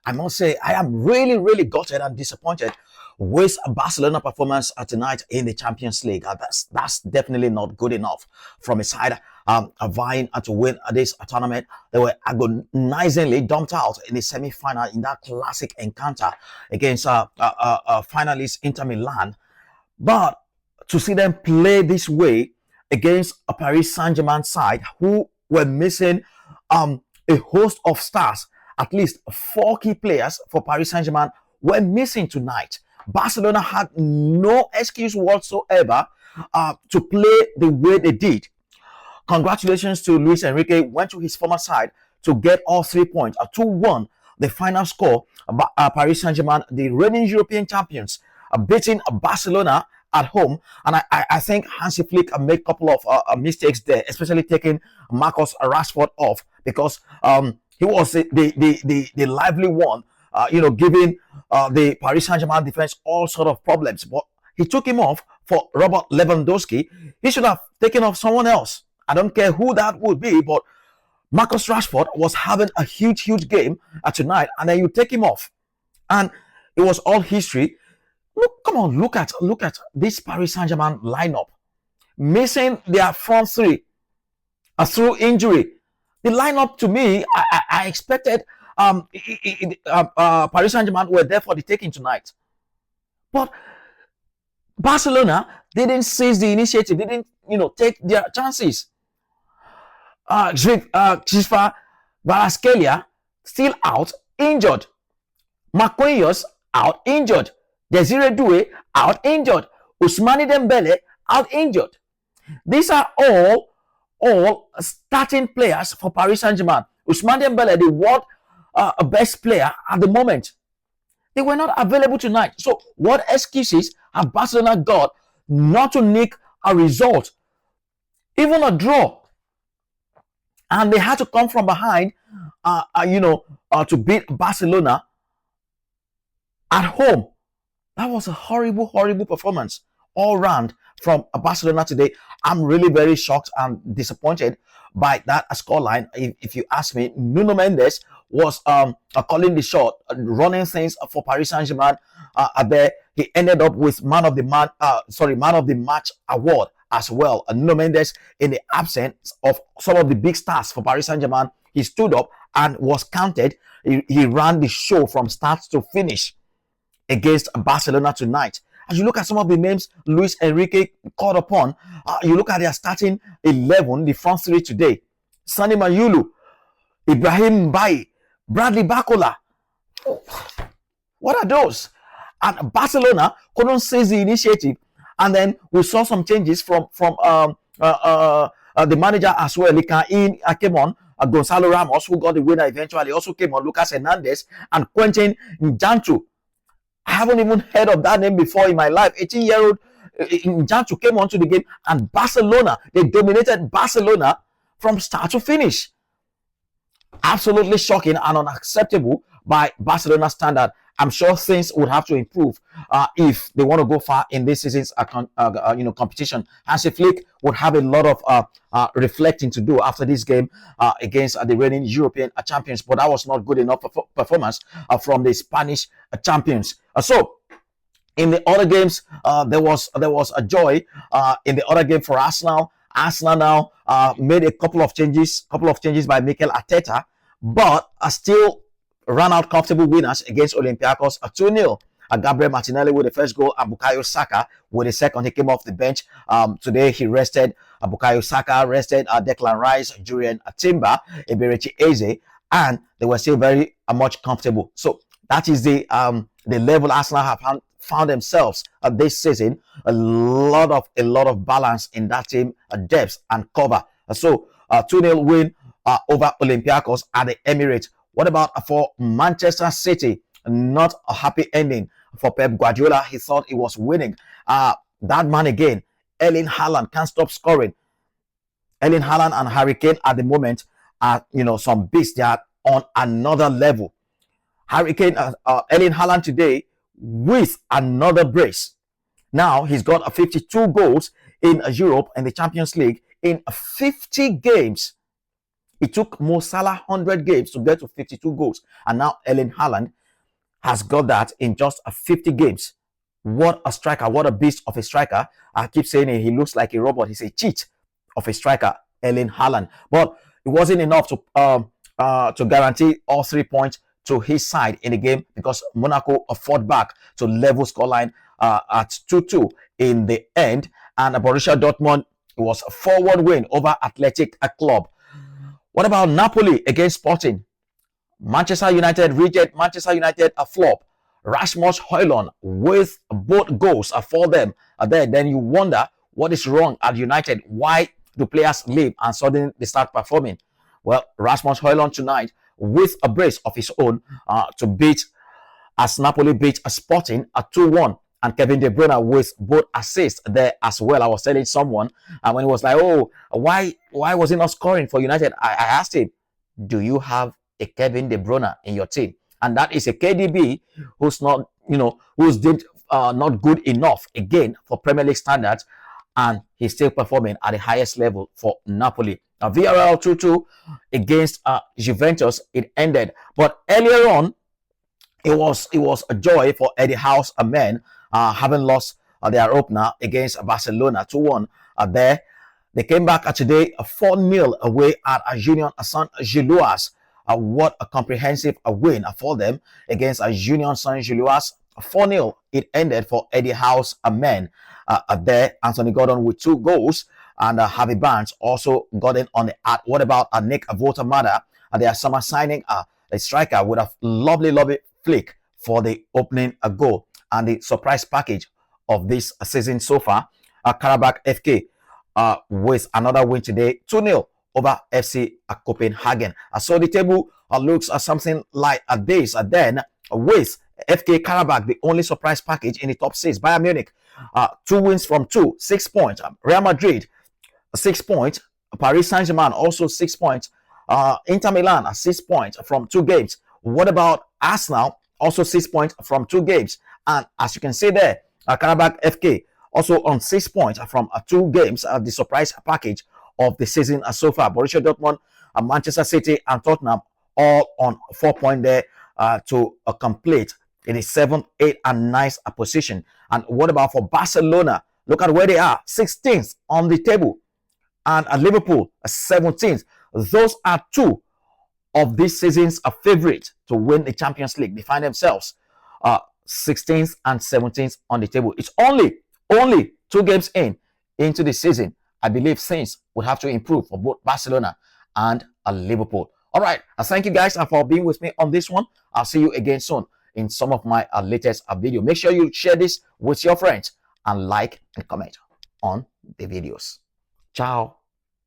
I must say, I am really, really gutted and disappointed with Barcelona performance tonight in the Champions League. That's definitely not good enough from a side vying to win this tournament. They were agonizingly dumped out in the semi-final in that classic encounter against finalist Inter Milan. But to see them play this way against a Paris Saint-Germain side who were missing a host of stars, at least 4 key players for Paris Saint-Germain were missing tonight. Barcelona had no excuse whatsoever to play the way they did. Congratulations to Luis Enrique, went to his former side to get all 3 points. 2-1, the final score. Paris Saint-Germain, the reigning European champions, beating Barcelona at home. And I think Hansi Flick made a couple of mistakes there, especially taking Marcus Rashford off, because he was the lively one, giving the Paris Saint-Germain defense all sort of problems. But he took him off for Robert Lewandowski. He should have taken off someone else. I don't care who that would be, but Marcus Rashford was having a huge game tonight, and then you take him off, and it was all history. Look at this Paris Saint-Germain lineup, missing their front 3 through injury. The lineup, to me, I expected Paris Saint-Germain were there for the taking tonight, but Barcelona didn't seize the initiative, didn't take their chances. Gisfa Varaskelia still out injured. Marquinhos out injured. Desire Doué out injured. Ousmane Dembele out injured. These are all starting players for Paris Saint-Germain. Ousmane Dembele, the world best player at the moment, they were not available tonight. So what excuses have Barcelona got not to nick a result, even a draw? And they had to come from behind, to beat Barcelona at home. That was a horrible performance all round from Barcelona today. I'm really very shocked and disappointed by that scoreline. If you ask me, Nuno Mendes was calling the shot, running things for Paris Saint-Germain. There, he ended up with man of the match award as well. Nuno Mendes, in the absence of some of the big stars for Paris Saint-Germain, he stood up and was counted. He ran the show from start to finish against Barcelona tonight. As you look at some of the names Luis Enrique called upon, you look at their starting 11, the front 3 today. Sani Mayulu, Ibrahim Mbaye, Bradley Bacola. What are those? And Barcelona couldn't seize the initiative. And then we saw some changes from the manager as well. Likain came on. Gonzalo Ramos, who got the winner eventually, also came on. Lucas Hernandez and Quentin Njanchu. I haven't even heard of that name before in my life. 18-year-old Njanchu came onto the game, and Barcelona, they dominated Barcelona from start to finish. Absolutely shocking and unacceptable by Barcelona standard. I'm sure things would have to improve if they want to go far in this season's competition. Hansi Flick would have a lot of reflecting to do after this game against the reigning European champions. But that was not good enough performance from the Spanish champions. So in the other games, there was a joy in the other game for Arsenal. Arsenal now made a couple of changes by Mikel Arteta, but are still ran out comfortable winners against Olympiacos 2-0. Gabriel Martinelli with the first goal and Bukayo Saka with the second. He came off the bench. Today he rested Bukayo Saka, rested Declan Rice, Julian Timber, Eberechi Eze, and they were still very much comfortable. So that is the level Arsenal have found themselves this season. A lot of balance in that team, depth and cover. So 2-0 win over Olympiacos at the Emirates. What about for Manchester City? Not a happy ending for Pep Guardiola. He thought he was winning. That man again, Erling Haaland, can't stop scoring. Erling Haaland and Harry Kane at the moment are, some beasts. They are on another level. Erling Haaland today with another brace. Now he's got 52 goals in Europe and the Champions League in 50 games. It took Mo Salah 100 games to get to 52 goals. And now Erling Haaland has got that in just 50 games. What a striker. What a beast of a striker. I keep saying it. He looks like a robot. He's a cheat of a striker, Erling Haaland. But it wasn't enough to guarantee all 3 points to his side in the game, because Monaco fought back to level scoreline at 2-2 in the end. And Borussia Dortmund was a 4-1 win over Athletic Club. What about Napoli against Sporting? Manchester United reject. Manchester United a flop. Rasmus Højlund with both goals for them. Then you wonder what is wrong at United. Why do players leave and suddenly they start performing? Well, Rasmus Højlund tonight with a brace of his own to beat, as Napoli beat a Sporting at 2-1. And Kevin De Bruyne with both assists there as well. I was telling someone, and when he was like, "Oh, why was he not scoring for United?" I asked him, "Do you have a Kevin De Bruyne in your team?" And that is a KDB who's not, who's not good enough again for Premier League standards, and he's still performing at the highest level for Napoli. Villarreal 2-2 against Juventus. It ended, but earlier on, it was a joy for Eddie Howe's men. Having lost their opener against Barcelona 2-1 there. They came back today 4-0 away at Union Saint-Gilloise. What a comprehensive win for them against Union Saint-Gilloise. 4-0 it ended for Eddie Howe's men there. Anthony Gordon with 2 goals, and Harvey Barnes also got in on the art. What about Nick Votamada? Their summer signing, a striker with a lovely flick for the opening goal. And the surprise package of this season so far, Karabakh FK with another win today, 2-0 over FC Copenhagen. So the table looks something like this. Then with FK Karabakh, the only surprise package in the top 6. Bayern Munich, 2 wins from 2, 6 points. Real Madrid, 6 points. Paris Saint-Germain also 6 points. Inter Milan, 6 points from 2 games. What about Arsenal? Also 6 points from 2 games. And as you can see there, Karabakh FK also on 6 points from 2 games. The surprise package of the season so far. Borussia Dortmund, Manchester City, and Tottenham all on 4 points there to complete in the 7th, 8th, and 9th position. And what about for Barcelona? Look at where they are, 16th on the table, and Liverpool 17th. Those are 2 of this season's favorite to win the Champions League. They find themselves 16th and 17th on the table. It's only 2 games into the season. I believe things will have to improve for both Barcelona and Liverpool. All right, thank you guys for being with me on this one. I'll see you again soon in some of my latest video. Make sure you share this with your friends and like and comment on the videos. Ciao.